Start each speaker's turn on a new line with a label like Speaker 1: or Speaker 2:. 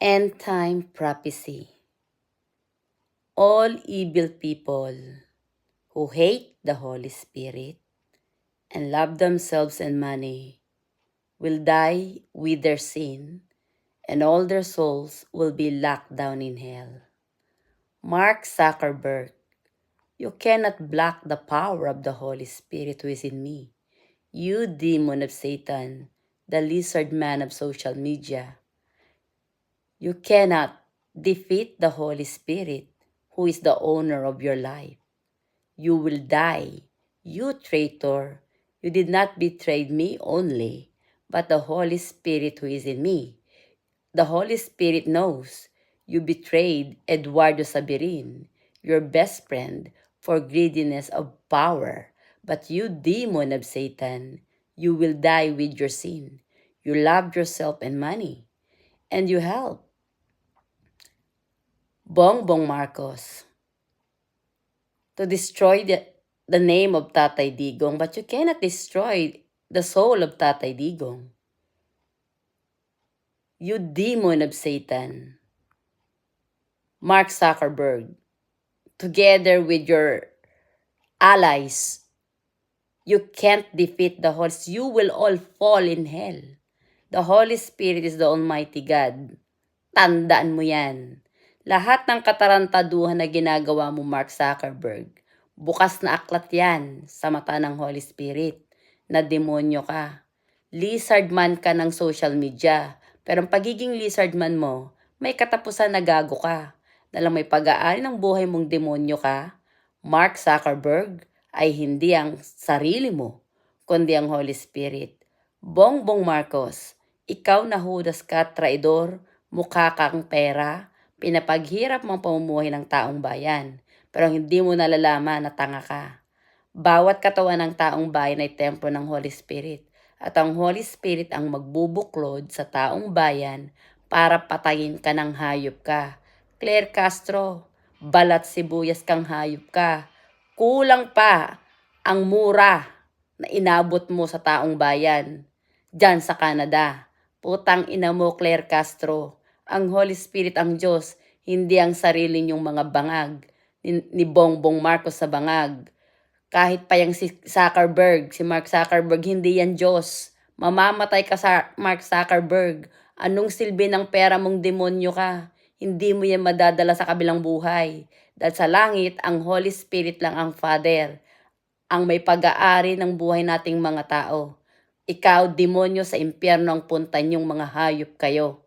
Speaker 1: End time prophecy. All evil people who hate the Holy Spirit and love themselves and money will die with their sin, and all their souls will be locked down in hell. Mark Zuckerberg, you cannot block the power of the Holy Spirit who is in me. You demon of Satan, the lizard man of social media. You cannot defeat the Holy Spirit who is the owner of your life. You will die. You traitor, you did not betray me only, but the Holy Spirit who is in me. The Holy Spirit knows you betrayed Eduardo Sabirin, your best friend, for greediness of power. But you demon of Satan, you will die with your sin. You loved yourself and money, and you helped Bongbong Marcos to destroy the name of Tatay Digong, but you cannot destroy the soul of Tatay Digong. You demon of Satan, Mark Zuckerberg, together with your allies, you can't defeat the Holy Spirit. You will all fall in hell. The Holy Spirit is the Almighty God. Tandaan mo yan. Lahat ng katarantaduhan na ginagawa mo, Mark Zuckerberg, bukas na aklat yan sa mata ng Holy Spirit na demonyo ka. Lizard man ka ng social media, pero ang pagiging lizard man mo, may katapusan na gago ka. Dahil may pag-aari ng buhay mong demonyo ka, Mark Zuckerberg, ay hindi ang sarili mo, kundi ang Holy Spirit. Bongbong Marcos, ikaw na hudas ka, traidor, mukha kang pera, pinapaghirap mong pamumuhay ng taong bayan, pero hindi mo nalalaman na tanga ka. Bawat katawan ng taong bayan ay templo ng Holy Spirit, at ang Holy Spirit ang magbubuklod sa taong bayan para patayin ka ng hayop ka. Claire Castro, balat sibuyas kang hayop ka. Kulang pa ang mura na inabot mo sa taong bayan dyan sa Canada. Putang ina mo, Claire Castro. Ang Holy Spirit ang Diyos, hindi ang sarili niyong mga bangag ni Bongbong Marcos sa bangag. Kahit pa yung si Mark Zuckerberg, hindi yan Diyos. Mamamatay ka sa Mark Zuckerberg. Anong silbi ng pera mong demonyo ka? Hindi mo yan madadala sa kabilang buhay. Dahil sa langit, ang Holy Spirit lang ang Father, ang may pag-aari ng buhay nating mga tao. Ikaw, demonyo, sa impyerno ang punta niyong mga hayop kayo.